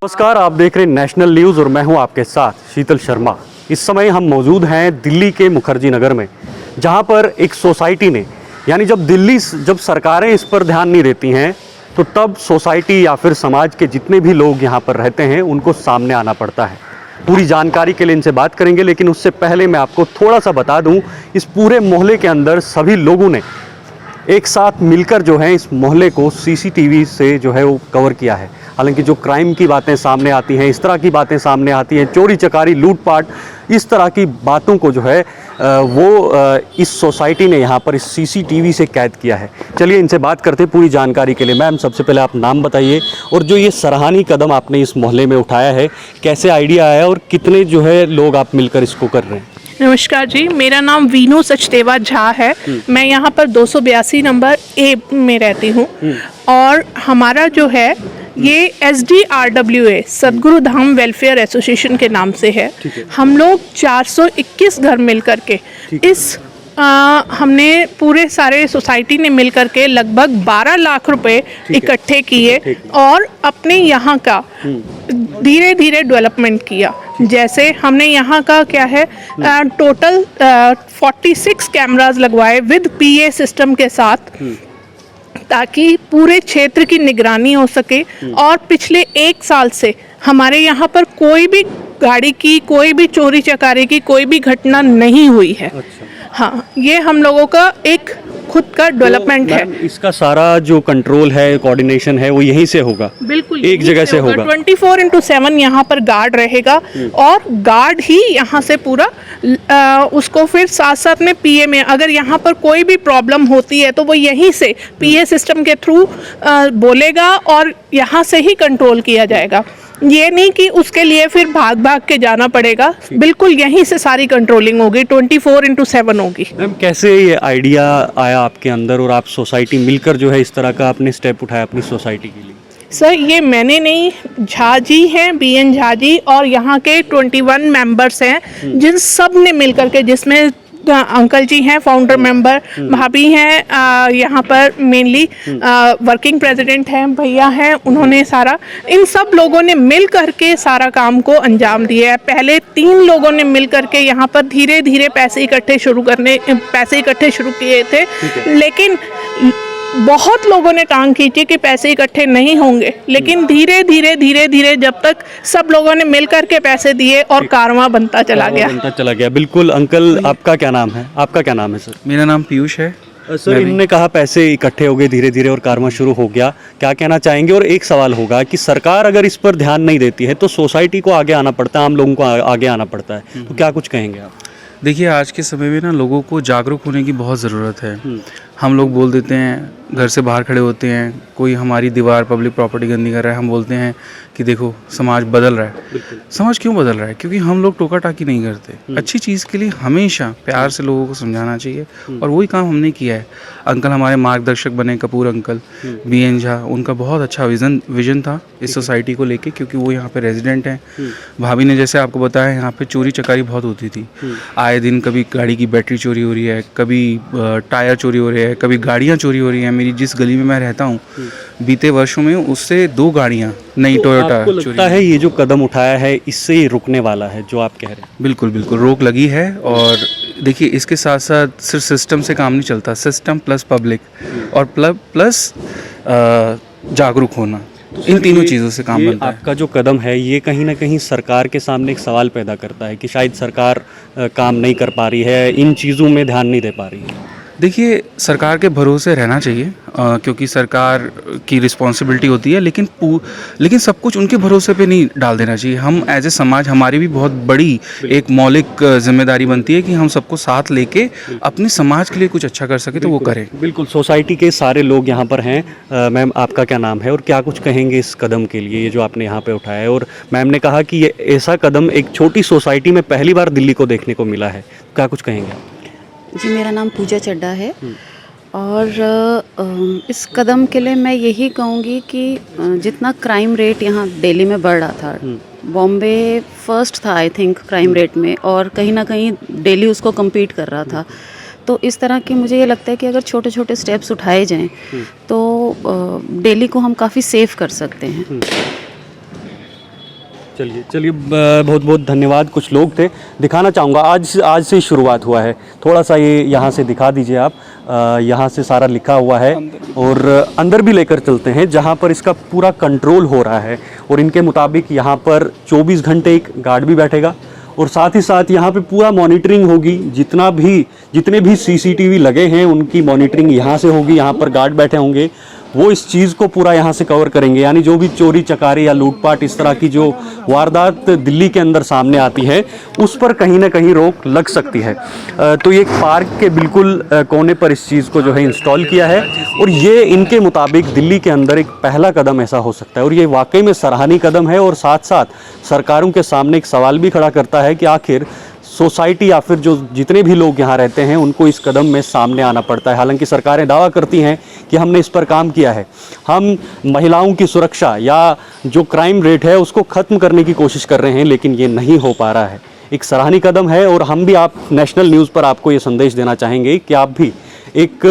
नमस्कार, आप देख रहे हैं नेशनल न्यूज़ और मैं हूं आपके साथ शीतल शर्मा। इस समय हम मौजूद हैं दिल्ली के मुखर्जी नगर में, जहां पर एक सोसाइटी ने यानी जब सरकारें इस पर ध्यान नहीं देती हैं तो तब सोसाइटी या फिर समाज के जितने भी लोग यहां पर रहते हैं उनको सामने आना पड़ता है। पूरी जानकारी के लिए इनसे बात करेंगे, लेकिन उससे पहले मैं आपको थोड़ा सा बता दूं, इस पूरे मोहल्ले के अंदर सभी लोगों ने एक साथ मिलकर जो है इस मोहल्ले को सीसीटीवी से जो है वो कवर किया है। हालांकि जो क्राइम की बातें सामने आती हैं, इस तरह की बातें सामने आती हैं, चोरी चकारी लूटपाट, इस तरह की बातों को जो है इस सोसाइटी ने यहाँ पर इस सीसीटीवी से कैद किया है। चलिए इनसे बात करते हैं पूरी जानकारी के लिए। मैम, सबसे पहले आप नाम बताइए और जो ये सराहनीय कदम आपने इस मोहल्ले में उठाया है, कैसे आइडिया आया और कितने जो है लोग आप मिलकर इसको कर रहे हैं? नमस्कार जी, मेरा नाम वीनू सचदेवा झा है। मैं यहाँ पर 282 नंबर ए में रहती हूँ और हमारा जो है ये SDRWA सद्गुरु धाम वेलफेयर एसोसिएशन के नाम से है। हम लोग 421 घर मिल करके हमने पूरे सारे सोसाइटी ने मिल करके लगभग 12 लाख रुपए इकट्ठे किए और अपने यहाँ का धीरे धीरे डेवलपमेंट किया। जैसे हमने यहाँ का क्या है टोटल 46 कैमरास लगवाए विद PA सिस्टम के साथ, ताकि पूरे क्षेत्र की निगरानी हो सके। और पिछले 1 साल से हमारे यहाँ पर कोई भी गाड़ी की, कोई भी चोरी चकारी की कोई भी घटना नहीं हुई है। हाँ, ये हम लोगों का एक खुद का डेवलपमेंट है। इसका सारा जो कंट्रोल है, कोऑर्डिनेशन है, वो यहीं से होगा? बिल्कुल एक जगह से होगा। 24/7 यहाँ पर गार्ड रहेगा और गार्ड ही यहाँ से पूरा उसको फिर साथ साथ में PA में अगर यहाँ पर कोई भी प्रॉब्लम होती है तो वो यहीं से PA सिस्टम के थ्रू बोलेगा और यहाँ से ही कंट्रोल किया जाएगा। ये नहीं कि उसके लिए फिर भाग भाग के जाना पड़ेगा, बिल्कुल यहीं से सारी कंट्रोलिंग होगी, 24/7 होगी। मैम, कैसे ये आइडिया आया आपके अंदर और आप सोसाइटी मिलकर जो है इस तरह का आपने स्टेप उठाया अपनी सोसाइटी के लिए? सर, ये मैंने नहीं, झा जी हैं, BN झा जी और यहाँ के 21 मेंबर्स हैं जिन सब ने मिल करके, जिसमें अंकल जी हैं फाउंडर मेंबर, भाभी हैं यहाँ पर मेनली वर्किंग प्रेसिडेंट हैं, भैया हैं, उन्होंने सारा इन सब लोगों ने मिल करके सारा काम को अंजाम दिया है। पहले 3 लोगों ने मिल करके यहाँ पर धीरे धीरे पैसे इकट्ठे शुरू किए थे, लेकिन बहुत लोगों ने टांग खींची कि पैसे इकट्ठे नहीं होंगे, लेकिन धीरे धीरे जब तक सब लोगों ने मिल करके पैसे दिए और कारवां बनता चला गया। बिल्कुल। अंकल, आपका क्या नाम है? आपका क्या नाम है सर? मेरा नाम पीयूष है। सर, इन्होंने कहा पैसे इकट्ठे हो गए धीरे धीरे और कारवां शुरू हो गया, क्या कहना चाहेंगे? और एक सवाल होगा कि सरकार अगर इस पर ध्यान नहीं देती है तो सोसाइटी को आगे आना पड़ता है, आम लोगों को आगे आना पड़ता है, तो क्या कुछ कहेंगे आप? देखिए, आज के समय में ना लोगों को जागरूक होने की बहुत ज़रूरत है। हम लोग बोल देते हैं, घर से बाहर खड़े होते हैं, कोई हमारी दीवार पब्लिक प्रॉपर्टी गंदी कर रहा है, हम बोलते हैं कि देखो समाज बदल रहा है। समाज क्यों बदल रहा है? क्योंकि हम लोग टोका टाकी नहीं करते। अच्छी चीज़ के लिए हमेशा प्यार से लोगों को समझाना चाहिए और वही काम हमने किया है। अंकल हमारे मार्गदर्शक बने, कपूर अंकल, BN झा, उनका बहुत अच्छा विजन था इस सोसाइटी को लेके, क्योंकि वो यहाँ पे रेजिडेंट हैं। भाभी ने जैसे आपको बताया, यहाँ पे चोरी चकारी बहुत होती थी। आए दिन कभी गाड़ी की बैटरी चोरी हो रही है, कभी टायर चोरी हो रहे हैं, कभी गाड़ियाँ चोरी हो रही हैं। मेरी जिस गली में मैं रहता हूँ, बीते वर्षों में उससे 2 गाड़ियाँ नई टोयोटा आपको लगता है ये जो कदम उठाया है इससे ही रुकने वाला है जो आप कह रहे हैं? बिल्कुल बिल्कुल रोक लगी है। और देखिए, इसके साथ साथ सिर्फ सिस्टम से काम नहीं चलता, सिस्टम प्लस पब्लिक और प्लस जागरूक होना, इन तीनों चीज़ों से काम बनता है। आपका जो कदम है ये कहीं ना कहीं सरकार के सामने एक सवाल पैदा करता है कि शायद सरकार काम नहीं कर पा रही है, इन चीज़ों में ध्यान नहीं दे पा रही है। देखिए, सरकार के भरोसे रहना चाहिए क्योंकि सरकार की रिस्पॉन्सिबिलिटी होती है, लेकिन सब कुछ उनके भरोसे पे नहीं डाल देना चाहिए। हम एज ए समाज, हमारी भी बहुत बड़ी एक मौलिक जिम्मेदारी बनती है कि हम सबको साथ लेके अपने समाज के लिए कुछ अच्छा कर सके तो वो करें। बिल्कुल। सोसाइटी के सारे लोग यहाँ पर हैं। मैम, आपका क्या नाम है और क्या कुछ कहेंगे इस कदम के लिए, ये जो आपने यहाँ पे उठाया है? और मैम ने कहा कि ये ऐसा कदम एक छोटी सोसाइटी में पहली बार दिल्ली को देखने को मिला है, क्या कुछ कहेंगे आप? जी, मेरा नाम पूजा चड्ढा है और इस कदम के लिए मैं यही कहूँगी कि जितना क्राइम रेट यहाँ दिल्ली में बढ़ रहा था, बॉम्बे फर्स्ट था आई थिंक क्राइम रेट में, और कहीं ना कहीं दिल्ली उसको कम्पीट कर रहा था। तो इस तरह के मुझे ये लगता है कि अगर छोटे छोटे स्टेप्स उठाए जाएं तो दिल्ली को हम काफ़ी सेफ कर सकते हैं। चलिए चलिए, बहुत बहुत धन्यवाद। कुछ लोग थे, दिखाना चाहूँगा, आज से शुरुआत हुआ है। थोड़ा सा ये यहाँ से दिखा दीजिए आप, यहाँ से सारा लिखा हुआ है और अंदर भी लेकर चलते हैं जहाँ पर इसका पूरा कंट्रोल हो रहा है। और इनके मुताबिक यहाँ पर 24 घंटे एक गार्ड भी बैठेगा और साथ ही साथ यहाँ पे पूरा मॉनिटरिंग होगी। जितने भी सीसीटीवी लगे हैं उनकी मॉनिटरिंग यहाँ से होगी। यहाँ पर गार्ड बैठे होंगे, वो इस चीज़ को पूरा यहाँ से कवर करेंगे। यानी जो भी चोरी चकारी या लूटपाट इस तरह की जो वारदात दिल्ली के अंदर सामने आती है उस पर कहीं ना कहीं रोक लग सकती है। तो ये एक पार्क के बिल्कुल कोने पर इस चीज़ को जो है इंस्टॉल किया है और ये इनके मुताबिक दिल्ली के अंदर एक पहला कदम ऐसा हो सकता है और ये वाकई में सराहनीय कदम है। और साथ साथ सरकारों के सामने एक सवाल भी खड़ा करता है कि आखिर सोसाइटी या फिर जो जितने भी लोग यहाँ रहते हैं उनको इस कदम में सामने आना पड़ता है। हालांकि सरकारें दावा करती हैं कि हमने इस पर काम किया है, हम महिलाओं की सुरक्षा या जो क्राइम रेट है उसको ख़त्म करने की कोशिश कर रहे हैं, लेकिन ये नहीं हो पा रहा है। एक सराहनीय कदम है और हम भी आप नेशनल न्यूज़ पर आपको ये संदेश देना चाहेंगे कि आप भी एक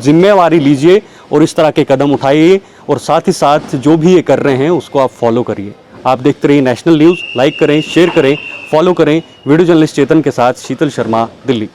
जिम्मेवारी लीजिए और इस तरह के कदम उठाइए और साथ ही साथ जो भी ये कर रहे हैं उसको आप फॉलो करिए। आप देखते रहिए नेशनल न्यूज़, लाइक करें, शेयर करें, फॉलो करें। वीडियो जर्नलिस्ट चेतन के साथ शीतल शर्मा, दिल्ली।